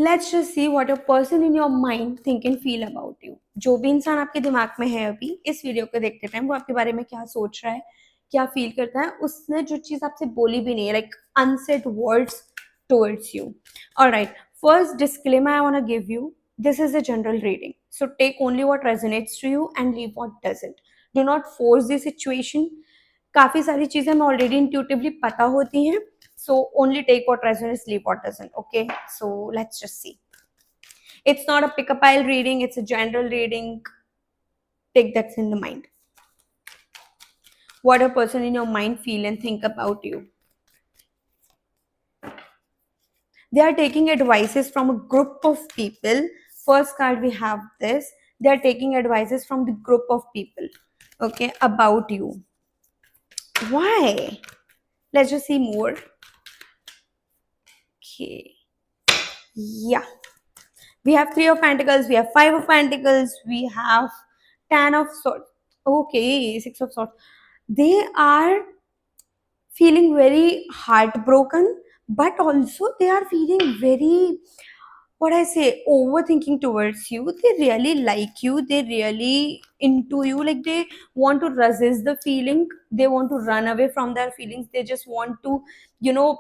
Let's just see what a person in your mind think and feel about you. जो भी इंसान आपके दिमाग में है अभी इस वीडियो को देखते टाइम, वो आपके बारे में क्या सोच रहा है, क्या फील करता है, उसने जो चीज आपसे बोली भी नहीं है, like unsaid words towards you. Alright, first disclaimer I want to give you, this is a general reading, so take only what resonates to you and leave what doesn't. Do not force the situation. काफी सारी चीजें हमें already intuitively पता होती हैं, so only take what resonates, leave what doesn't. Okay, so let's just see. It's not a pick a pile reading, it's a general reading. Take that in the mind. What a person in your mind feel and think about you. They are taking advices from a group of people. First card we have this. They are taking advices from the group of people, okay, about you. Why? Let's just see more. Okay. Yeah. We have 3 of Pentacles, we have 5 of Pentacles, we have 10 of Swords. Okay, 6 of Swords. They are feeling very heartbroken, but also they are feeling very, what I say, overthinking towards you. They really like you, they really into you, like they want to resist the feeling, they want to run away from their feelings, they just want to, you know,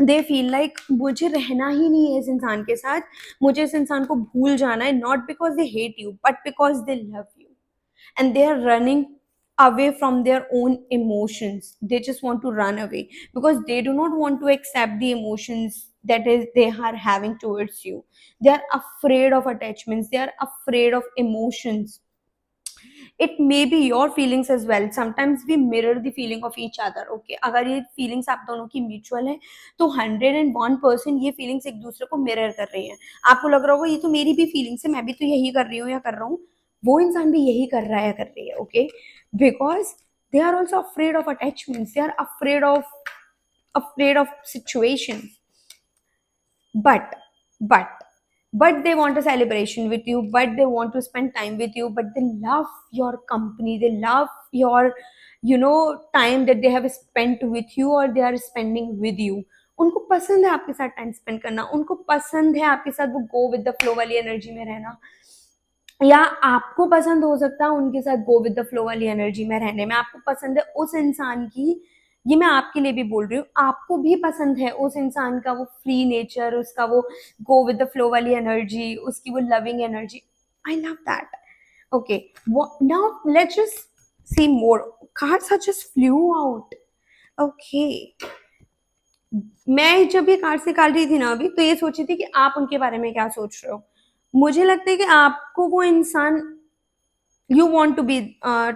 they feel like मुझे रहना ही नहीं है इस इंसान के साथ, मुझे इस इंसान को भूल जाना है, not because they hate you but because they love you, and they are running away from their own emotions. They just want to run away because they do not want to accept the emotions that is they are having towards you. They are afraid of attachments, they are afraid of emotions. It may be your feelings as well. Sometimes we mirror the feeling of each other. Okay, अगर ये feelings आप दोनों की mutual है तो 101% ये feelings एक दूसरे को mirror कर रही हैं. आपको लग रहा होगा ये तो मेरी भी feelings है, मैं भी तो यही कर रही हूँ या कर रहा हूँ, वो इंसान भी यही कर रहा है या कर रही है. Okay, because they are also afraid of attachments, they are afraid of situations, but but but they want a celebration with you, but they want to spend time with you, but they love your company, they love your, you know, time that they have spent with you or they are spending with you. उनको पसंद है आपके साथ time spend करना, उनको पसंद है आपके साथ वो गो विद द फ्लो वाली एनर्जी में रहना, या आपको पसंद हो सकता है उनके साथ गो विद द फ्लो वाली एनर्जी में रहने में. आपको पसंद है उस इंसान की, ये मैं आपके लिए भी बोल रही हूँ, आपको भी पसंद है उस इंसान का वो फ्री नेचर, उसका वो गो विद द फ्लो वाली एनर्जी, उसकी वो loving energy. I love that. Okay, now let's just see more. Cards are just flew out. Okay, मैं जब ये कार्ड्स निकाल रही थी ना अभी, तो ये सोची थी कि आप उनके बारे में क्या सोच रहे हो. मुझे लगता है कि आपको वो इंसान, you want to be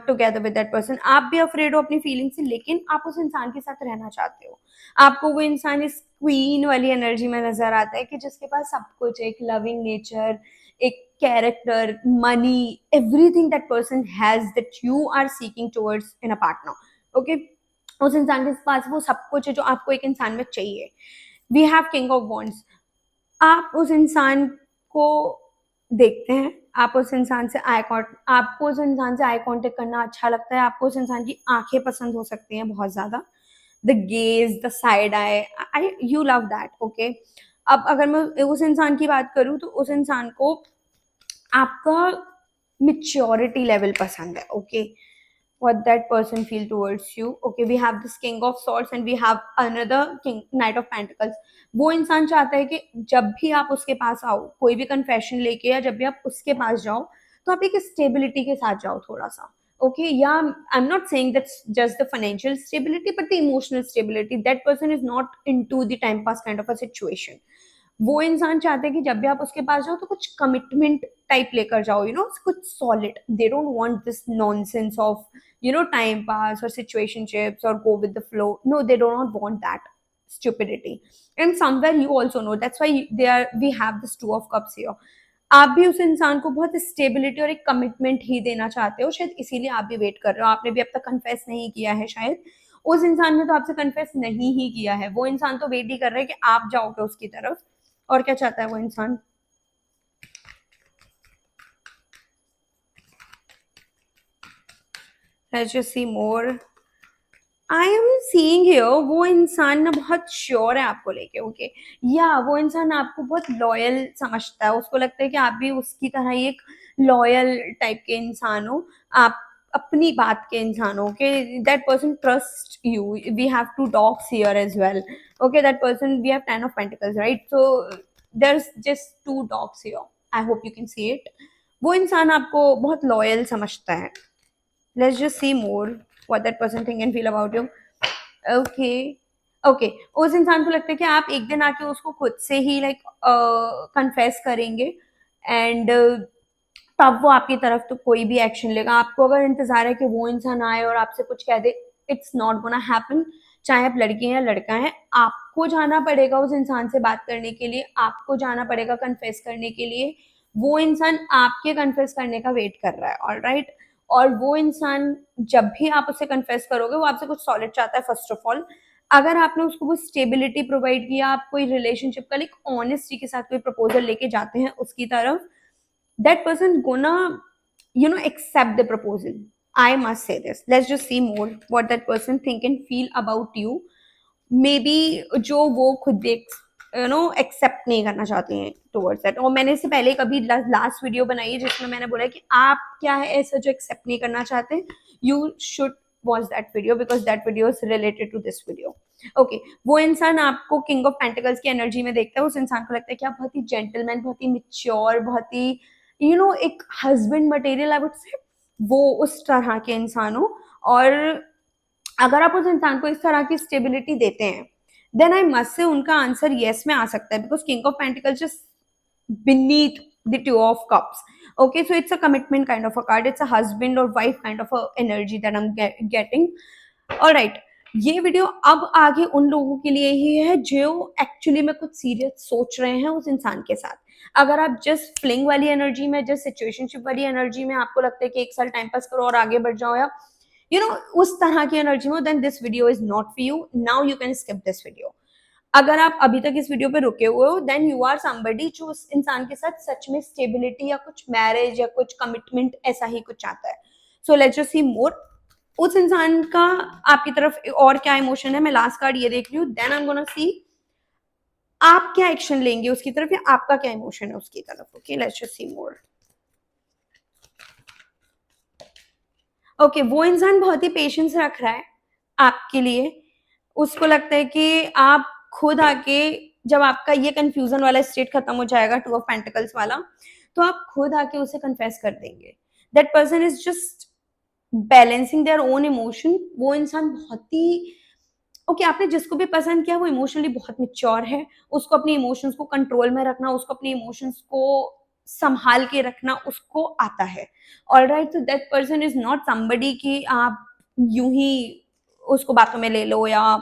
together with that person. आप भी अफ्रेड हो अपनी फीलिंग से, लेकिन आप उस इंसान के साथ रहना चाहते हो. आपको वो इंसान इस क्वीन वाली एनर्जी में नजर आता है कि जिसके पास सब कुछ, एक लविंग नेचर, एक character, money, everything that person has that you are seeking towards in a partner. Okay, उस इंसान के पास वो सब कुछ है जो आपको एक इंसान में चाहिए. We have king of wands. आप उस इंसान को देखते हैं, आप उस इंसान से आपको उस इंसान से आई कांटेक्ट करना अच्छा लगता है, आपको उस इंसान की आंखें पसंद हो सकती हैं बहुत ज्यादा, the gauge, the side I you love that. Okay, अब अगर मैं उस इंसान की बात करूं तो उस इंसान को आपका maturity level पसंद है. Okay, what that person feel towards you. Okay, we have this king of swords and we have another king, knight of pentacles. वो इंसान चाहता है कि जब भी आप उसके पास आओ, कोई भी कन्फेशन लेके, या जब भी आप उसके पास जाओ, तो आप एक स्टेबिलिटी के साथ जाओ थोड़ा सा. Okay, yeah, I'm not saying that's just the financial stability but the emotional stability. That person is not into the time pass kind of a situation. वो इंसान चाहते हैं कि जब भी आप उसके पास जाओ तो कुछ कमिटमेंट टाइप लेकर जाओ, यू नो, कुछ solid. They don't want this nonsense of, you know, time pass or situationships or go with the flow. No, they do not want that stupidity. And somewhere you also know that's why they are, we have this 2 of cups here. आप भी उस इंसान को बहुत stability और एक commitment ही देना चाहते हो, शायद इसीलिए आप भी वेट कर रहे हो. आपने भी अब तक कन्फेस नहीं किया है शायद, उस इंसान ने तो आपसे कन्फेस नहीं ही किया है. वो इंसान तो वेट ही कर रहा है कि आप जाओगे उसकी तरफ. और क्या चाहता है वो इंसान? Let's just see more. I am seeing here वो इंसान ना बहुत श्योर है आपको लेके, ओके, या वो इंसान आपको बहुत लॉयल समझता है, उसको लगता है कि आप भी उसकी तरह ही एक लॉयल टाइप के इंसान हो, आप अपनी बात के इंसान हो, okay, that person trust you, we have two dogs here as well, okay, that person, we have 10 of Pentacles, right, so there's just 2 dogs here, I hope you can see it, वो इंसान आपको बहुत loyal समझता है, let's just see more what that person think and feel about you. Okay, okay, उस इंसान को लगता है कि आप एक दिन आके उसको खुद से ही लाइक कन्फेस करेंगे एंड तब वो आपकी तरफ तो कोई भी एक्शन लेगा, आपको अगर इंतजार है कि वो इंसान आए और आपसे कुछ कह दे, इट्स नॉट गोना हैपन, चाहे आप लड़की हैं या लड़का है, आपको जाना पड़ेगा उस इंसान से बात करने के लिए, आपको जाना पड़ेगा कन्फेस करने के लिए, वो इंसान आपके कन्फेस करने का वेट कर रहा है, ऑल राइट, और वो इंसान जब भी आप उसे कन्फेस करोगे वो आपसे कुछ सॉलिड चाहता है फर्स्ट ऑफ ऑल, अगर आपने उसको वो स्टेबिलिटी प्रोवाइड किया, आप कोई रिलेशनशिप का लाइक ऑनेस्टी के साथ कोई प्रपोजल लेके जाते हैं उसकी तरफ, that person gonna accept the proposal. I must say this, let's just see more what that person think and feel about you, maybe जो वो खुद देख एक्सेप्ट नहीं करना चाहते हैं टुवर्ड्स दैट, और मैंने इससे पहले कभी लास्ट वीडियो बनाई है जिसमें मैंने बोला कि आप क्या है ऐसा जो एक्सेप्ट नहीं करना चाहते, you should watch that video because that video is related to this video, okay, वो इंसान आपको किंग ऑफ पेंटिकल्स की एनर्जी में देखता है, उस इंसान को लगता है कि आप बहुत ही जेंटलमैन, बहुत ही मिच्योर, बहुत ही एक हस्बैंड मटेरियल आई वुड से, वो उस तरह के इंसान हो, और अगर आप उस इंसान को इस तरह की स्टेबिलिटी देते हैं देन आई मस्ट से उनका आंसर येस में आ सकता है because king of pentacles just beneath the two of cups, okay, so it's a commitment kind of a card, it's a husband or wife kind of a energy that I'm getting, all right, ये video अब आगे उन लोगों के लिए ही है जो actually में कुछ सीरियस सोच रहे हैं उस इंसान के साथ, अगर आप जस्ट फ्लिंग वाली एनर्जी में, जस्ट सिचुएशनशिप वाली एनर्जी में आपको लगता है कि एक साल टाइम पास करो और आगे बढ़ जाओ, या उस तरह की एनर्जी में, then this video is not for you, now you can skip this video, अगर आप अभी तक इस वीडियो पे रुके हुए हो देन यू आर समबडी जो उस इंसान के साथ सच में स्टेबिलिटी या कुछ मैरिज या कुछ कमिटमेंट ऐसा ही कुछ चाहता है, सो लेट्स जस्ट सी मोर उस इंसान का आपकी तरफ और क्या इमोशन है, मैं लास्ट कार्ड ये देख रही हूँ, then I am gonna see आप क्या एक्शन लेंगे उसकी तरफ या आपका क्या इमोशन है उसकी तरफ, okay, let's just see more, okay, वो इंसान बहुत ही पेशेंस रख रहा है आपके लिए, उसको लगता है कि आप खुद आके जब आपका ये कंफ्यूजन वाला स्टेट खत्म हो जाएगा 2 of Pentacles वाला, तो आप खुद आके उसे कन्फेस कर देंगे, that person is just balancing their own emotion, वो इंसान बहुत ही ओके, आपने जिसको भी पसंद किया वो इमोशनली बहुत मिच्योर है, उसको अपने इमोशंस को कंट्रोल में रखना, उसको अपने इमोशंस को संभाल के रखना उसको आता है, ऑल राइट, तो that person is not somebody कि आप यूं ही उसको बातों में ले लो या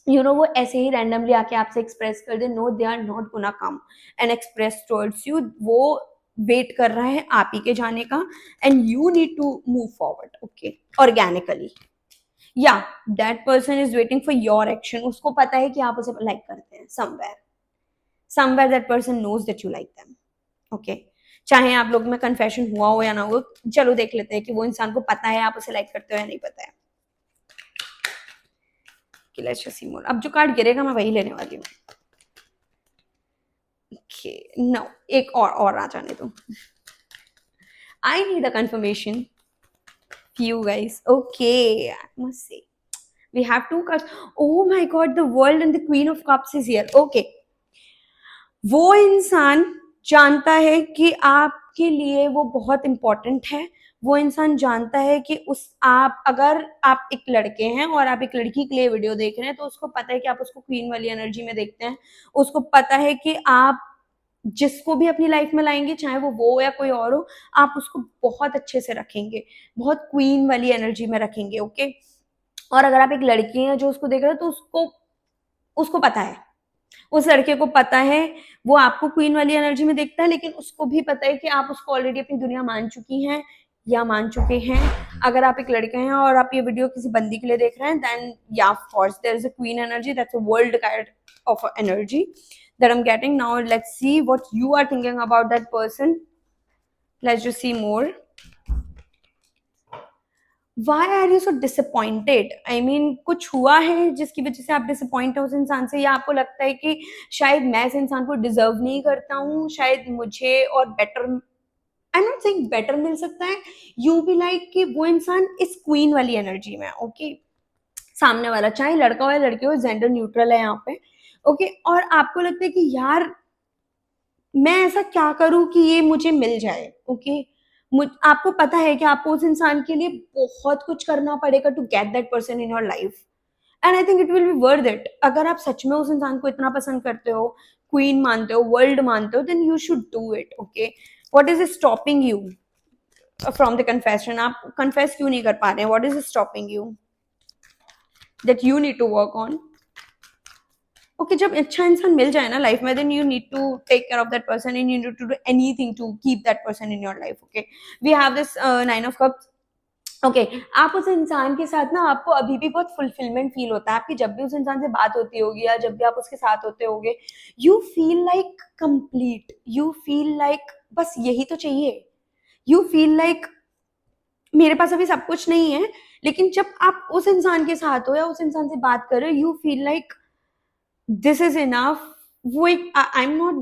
वो ऐसे ही रैंडमली आके आपसे एक्सप्रेस कर दे, no they are not gonna come and express towards you, वो वेट कर रहा है आप ही के जाने का and you need to move forward, okay, organically, या that person is waiting for your action, उसको पता है कि आप उसे लाइक करते हैं, somewhere that person knows that you like them, okay, चाहे आप लोग में कन्फेशन हुआ हो या ना हो, चलो देख लेते हैं कि वो इंसान को पता है आप उसे लाइक करते हो या नहीं पता है, लेट्स जस्ट सी मोर, अब जो कार्ड गिरेगा मैं वही लेने वाली हूँ, ओके, नो एक और आ जाने दो, I need a confirmation few guys, okay, I must say we have 2 cards, oh my god, the world and the queen of cups is here, okay, वो इंसान जानता है कि आपके लिए वो बहुत इंपॉर्टेंट है, वो इंसान जानता है कि आप अगर आप एक लड़के हैं और आप एक लड़की के लिए वीडियो देख रहे हैं तो उसको पता है कि आप उसको क्वीन वाली एनर्जी में देखते हैं, उसको पता है कि आप जिसको भी अपनी लाइफ में लाएंगे चाहे वो या कोई और हो, आप उसको बहुत अच्छे से रखेंगे, बहुत क्वीन वाली एनर्जी में रखेंगे, ओके, और अगर आप एक लड़की हैं जो उसको देख रहे हो तो उसको उसको पता है, उस लड़के को पता है, वो आपको क्वीन वाली एनर्जी में देखता है लेकिन उसको भी पता है कि आप उसको ऑलरेडी अपनी दुनिया मान चुकी हैं या मान चुके हैं, अगर आप एक लड़के हैं और आप ये वीडियो किसी बंदी के लिए देख रहे हैं देन या of course there is a queen energy, that's a world kind of energy that I'm getting. Now let's see what you are thinking about that person. Let's just see more. Why are you so disappointed? I mean कुछ हुआ है जिसकी वजह से आप disappoint हो उस इंसान से, या आपको लगता है कि शायद मैं इस इंसान को डिजर्व नहीं करता हूँ, शायद मुझे और better, I am not saying better मिल सकता है, यू बी लाइक कि वो इंसान इस क्वीन वाली एनर्जी में, ओके, सामने वाला चाहे लड़का हो या लड़की हो, जेंडर न्यूट्रल है यहाँ पे, ओके, और आपको लगता है कि यार मैं ऐसा क्या करूं कि ये मुझे मिल जाए, ओके, आपको पता है कि आपको उस इंसान के लिए बहुत कुछ करना पड़ेगा to get that person in your life, and I think it will be worth it. अगर आप सच में उस इंसान को इतना पसंद करते हो, क्वीन मानते हो, वर्ल्ड मानते हो, then you should do it, okay. What is stopping you from the confession? आप कन्फेस क्यों नहीं कर पा रहे हैं? What is stopping you that you need to work on? Okay, जब अच्छा इंसान मिल जाए ना लाइफ में, then you need to take care of that person and you need to do anything to keep that person in your life, okay. We have this nine of cups, okay. आप उस इंसान के साथ ना, आपको अभी भी बहुत फुलफिलमेंट फील होता है आपकी, जब भी उस इंसान से बात होती होगी या जब भी आप उसके साथ होते होगे, you feel like complete, you feel like बस यही तो चाहिए, यू फील लाइक मेरे पास अभी सब कुछ नहीं है, लेकिन जब आप उस इंसान के साथ हो या उस इंसान से बात कर रहे हो, you feel like this is enough. वो एक I'm not,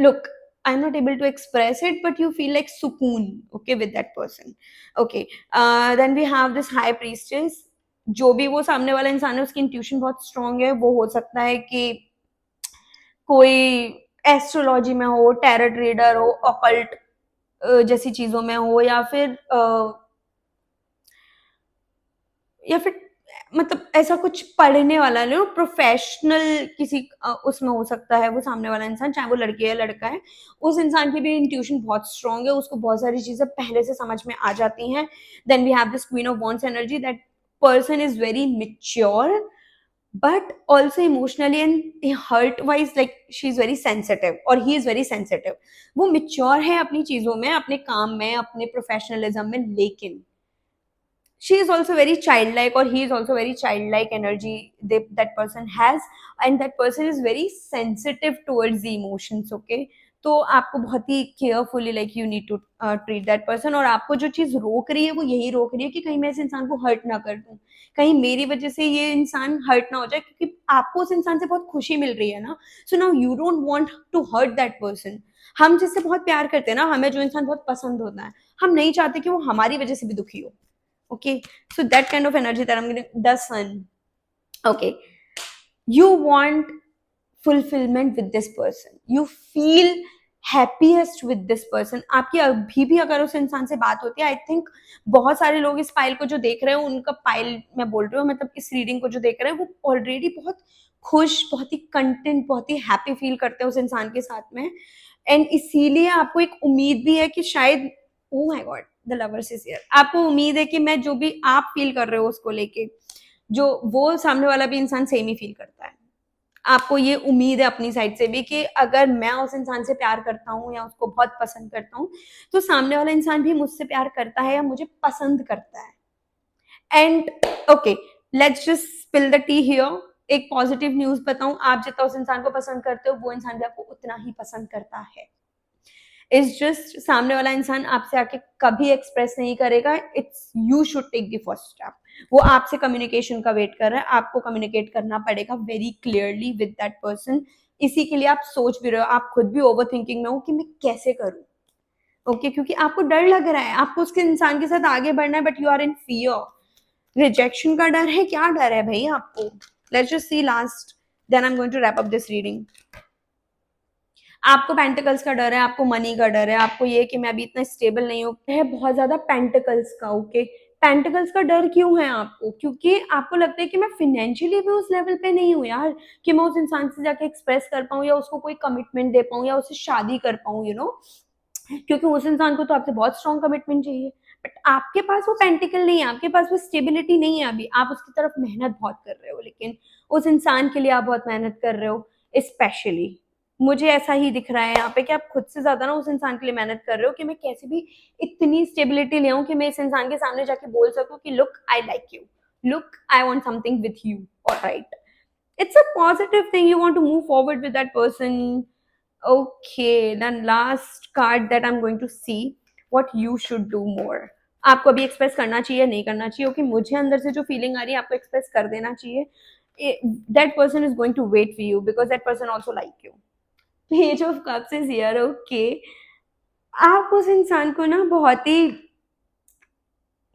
look, I'm not able to express it, but you feel like sukoon, okay, with that person, okay. Then we have this high priestess, जो भी वो सामने वाला इंसान है उसकी इंट्यूशन बहुत स्ट्रांग है, वो हो सकता है कि कोई एस्ट्रोलॉजी में हो, टैरोट रीडर हो, ऑकल्ट जैसी चीजों में हो, या फिर मतलब ऐसा कुछ पढ़ने वाला लो प्रोफेशनल किसी उसमें हो सकता है वो सामने वाला इंसान, चाहे वो लड़की है या लड़का है, उस इंसान की भी इंट्यूशन बहुत स्ट्रांग है, उसको बहुत सारी चीजें पहले से समझ में आ जाती हैं। Then we have this queen of wands energy, that person is very mature but also emotionally and hurt wise, like she is very sensitive or he is very sensitive। वो mature है अपनी चीजों में, अपने काम में, अपने प्रोफेशनलिज्म में, लेकिन she is also very childlike or he is also very childlike energy that person has, and that person is very sensitive towards the emotions, okay। तो आपको बहुत ही carefully like you need to treat that person, और आपको जो चीज रोक रही है वो यही रोक रही है कि कहीं मैं इस इंसान को हर्ट ना कर दूं, कहीं मेरी वजह से ये इंसान हर्ट ना हो जाए, क्योंकि आपको उस इंसान से बहुत खुशी मिल रही है ना, so now you don't want to hurt that person. हम जिससे बहुत प्यार करते हैं ना, हमें जो इंसान बहुत पसंद होता है, हम नहीं चाहते कि वो हमारी वजह से भी दुखी हो, okay, so that kind of energy that I'm gonna, the sun, okay, you want fulfillment with this person, you feel happiest with this person। आपकी अभी भी अगर उस इंसान से बात होती है, आई थिंक बहुत सारे लोग इस पाइल को जो देख रहे हैं, उनका पाइल मैं बोल रही हूँ, मतलब इस रीडिंग को जो देख रहे हैं, वो ऑलरेडी बहुत खुश, बहुत ही कंटेंट, बहुत ही हैप्पी फील करते हैं उस इंसान के साथ में, एंड इसीलिए आपको एक उम्मीद भी है कि शायद, oh my God, the lovers is here, आपको उम्मीद है कि मैं जो भी आप फील कर रहे हो उसको लेके, जो वो सामने वाला भी इंसान सेम ही फील करता है। आपको ये उम्मीद है अपनी साइड से भी कि अगर मैं उस इंसान से प्यार करता हूँ या उसको बहुत पसंद करता हूँ, तो सामने वाला इंसान भी मुझसे प्यार करता है या मुझे पसंद करता है। And okay, let's just spill the T here. एक पॉजिटिव न्यूज बताऊं, आप जितना उस इंसान को पसंद करते हो, वो इंसान भी आपको उतना ही पसंद करता है। इट्स जस्ट सामने वाला इंसान आपसे आके कभी एक्सप्रेस नहीं करेगा, it's you should take the first step. वो आपसे कम्युनिकेशन का वेट कर रहा है, आपको कम्युनिकेट करना पड़ेगा very clearly with that person. इसी के लिए आप सोच भी रहे हो, आप खुद भी ओवर थिंकिंग में हो कि मैं कैसे करूं, ओके, क्योंकि आपको डर लग रहा है, आपको उसके इंसान के साथ आगे बढ़ना है, but you are in fear. Rejection का डर है, क्या डर है भाई आपको? Let's just see last, then I am going to wrap up this reading. आपको पेंटिकल्स का डर है, आपको मनी का डर है, आपको ये कि मैं अभी इतना स्टेबल नहीं हूँ, है बहुत ज्यादा पेंटिकल्स का, ओके। पेंटिकल्स का डर क्यों है आपको? क्योंकि आपको लगता है कि मैं फाइनेंशियली भी उस लेवल पे नहीं हूँ यार, कि मैं उस इंसान से जाके एक्सप्रेस कर पाऊँ या उसको कोई कमिटमेंट दे पाऊँ या उससे शादी कर पाऊँ, यू नो, क्योंकि उस इंसान को तो आपसे बहुत स्ट्रॉन्ग कमिटमेंट चाहिए, बट आपके पास वो पेंटिकल नहीं है, आपके पास वो स्टेबिलिटी नहीं है। अभी आप उसकी तरफ मेहनत बहुत कर रहे हो, लेकिन उस इंसान के लिए आप बहुत मेहनत कर रहे हो, स्पेशली मुझे ऐसा ही दिख रहा है यहाँ पे कि आप खुद से ज्यादा ना उस इंसान के लिए मेहनत कर रहे हो कि मैं कैसे भी इतनी स्टेबिलिटी ले आऊं कि मैं इस इंसान के सामने जाके बोल सकूं कि look I like you, look I want something with you, alright. It's a positive thing, you want to move forward with that person, okay। Then last card that I'm going to see, what you should do more, आपको अभी express करना चाहिए, नहीं करना चाहिए, okay मुझे अंदर से जो फीलिंग आ रही है आपको एक्सप्रेस कर देना चाहिए। That person is going to wait for you because that person also like you. Page of cups is here, okay. आप उस इंसान को ना बहुत ही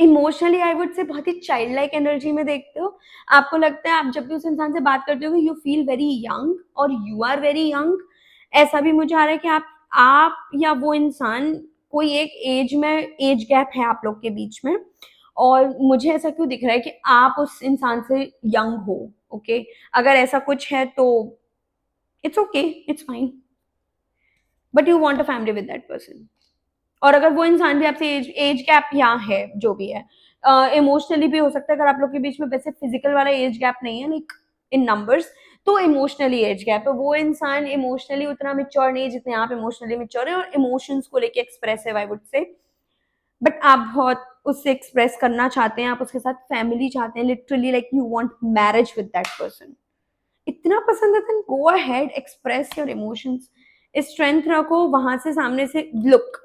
इमोशनली, आई वुड से बहुत ही चाइल्ड लाइक एनर्जी में देखते हो। आपको लगता है आप जब भी उस इंसान से बात करते हो यू फील वेरी यंग और यू आर वेरी यंग। ऐसा भी मुझे आ रहा है कि आप या वो इंसान कोई एक एज में, एज गैप है आप लोग के बीच में, और मुझे ऐसा क्यों दिख रहा है कि आप उस इंसान से यंग हो, ओके अगर ऐसा कुछ है तो it's okay, it's fine, but you want a family with that person. और अगर वो इंसान भी आपसे एज गैप यहाँ है जो भी है, इमोशनली भी हो सकता है, अगर आप लोग के बीच में वैसे फिजिकल वाला एज गैप नहीं है लाइक इन नंबर्स, तो इमोशनली एज गैप है। वो इंसान इमोशनली उतना मेच्योर नहीं है जितने आप इमोशनली मेच्योर है, और इमोशंस को लेके एक्सप्रेसिव आई वुड से, बट आप बहुत उससे एक्सप्रेस करना चाहते हैं, आप उसके साथ फैमिली चाहते हैं, literally like you want marriage with that person. इतना पसंद है then go ahead, express your emotions, strength रखो वहां से, सामने से लुक।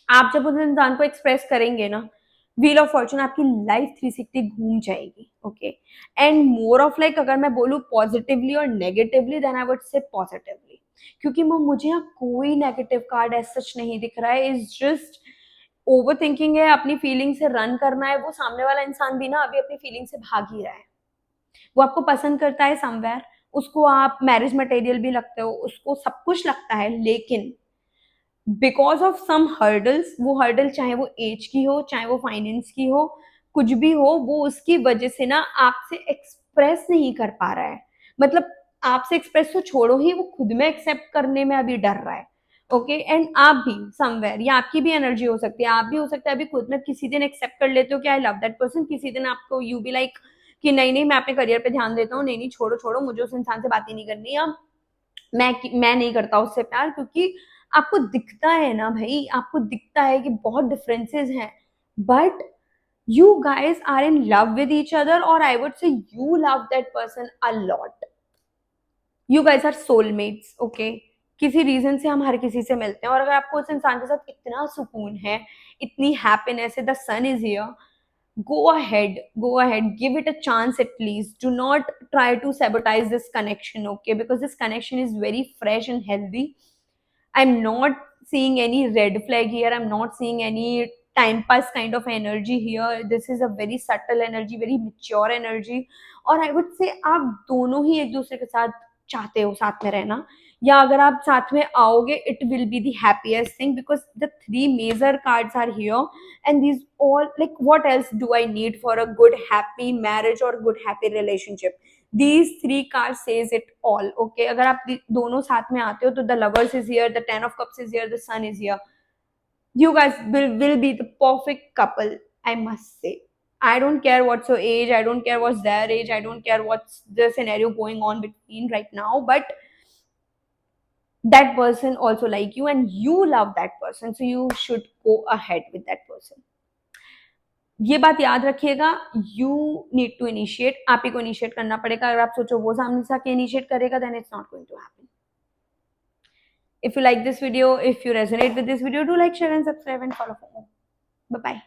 आप जब उस इंसान को एक्सप्रेस करेंगे ना, व्हील ऑफ फॉर्चून आपकी लाइफ 360 घूम जाएगी, ओके। एंड मोर ऑफ लाइक अगर मैं बोलूँ पॉजिटिवली और negatively, then I would say positively, क्योंकि वो मुझे यहाँ कोई नेगेटिव कार्ड एज सच नहीं दिख रहा है। इज जस्ट ओवर थिंकिंग है, अपनी फीलिंग से रन करना है। वो सामने वाला इंसान भी ना अभी अपनी फीलिंग से भाग ही रहा है। वो आपको पसंद करता है समवेयर, उसको आप मैरिज मटेरियल भी लगते हो, उसको सब कुछ लगता है, लेकिन बिकॉज ऑफ सम हर्डल्स, वो हर्डल चाहे वो एज की हो, चाहे वो फाइनेंस की हो, कुछ भी हो, वो उसकी वजह से ना आपसे एक्सप्रेस नहीं कर पा रहा है। मतलब आपसे एक्सप्रेस तो छोड़ो ही, वो खुद में एक्सेप्ट करने में अभी डर रहा है, ओके। एंड आप भी समवेयर, या आपकी भी एनर्जी हो सकती है, आप भी हो सकता है अभी खुद में किसी दिन एक्सेप्ट कर लेते हो कि आई लव दैट पर्सन, किसी दिन आपको यू बी लाइक कि नहीं नहीं मैं अपने करियर पे ध्यान देता हूँ, नहीं नहीं छोड़ो छोड़ो मुझे उस इंसान से बात ही नहीं करनी, या मैं नहीं करता उससे प्यार, क्योंकि आपको दिखता है ना भाई, आपको दिखता है कि बहुत डिफरेंसेस हैं, but you guys are in love with each other, और I would say you love that person a lot. You guys are soulmates, okay. किसी रीजन से हम हर किसी से मिलते हैं, और अगर आपको उस इंसान के साथ इतना सुकून है, इतनी हैप्पीनेस है, the sun is here, go ahead, give it a chance at least. Do not try to sabotage this connection, okay, because this connection is very fresh and healthy. I'm not seeing any red flag here, I'm not seeing any time pass kind of energy here. This is a very subtle energy, very mature energy, और I would say आप दोनों ही एक दूसरे के साथ चाहते हो साथ में रहना, या अगर आप साथ में आओगे it will be the happiest thing, because the three major cards are here, and these all, like what else do I need for a good happy marriage or good happy relationship? These three cards says it all, okay। अगर आप दोनों साथ में आते हो तो the lovers is here, the 10 of cups is here, the sun is here, you guys will be the perfect couple, I must say. I don't care what's your age, I don't care what's their age, I don't care what's the scenario going on between right now, but that person also like you and you love that person, so you should go ahead with that person। ये बात याद रखिएगा, you need to initiate, आप ही को initiate करना पड़ेगा। अगर आप सोचो वो सामने से आके इनिशिएट करेगा, then it's not going to happen. If you like this video, if you resonate with this video, do like, share and subscribe and follow for more. Bye bye.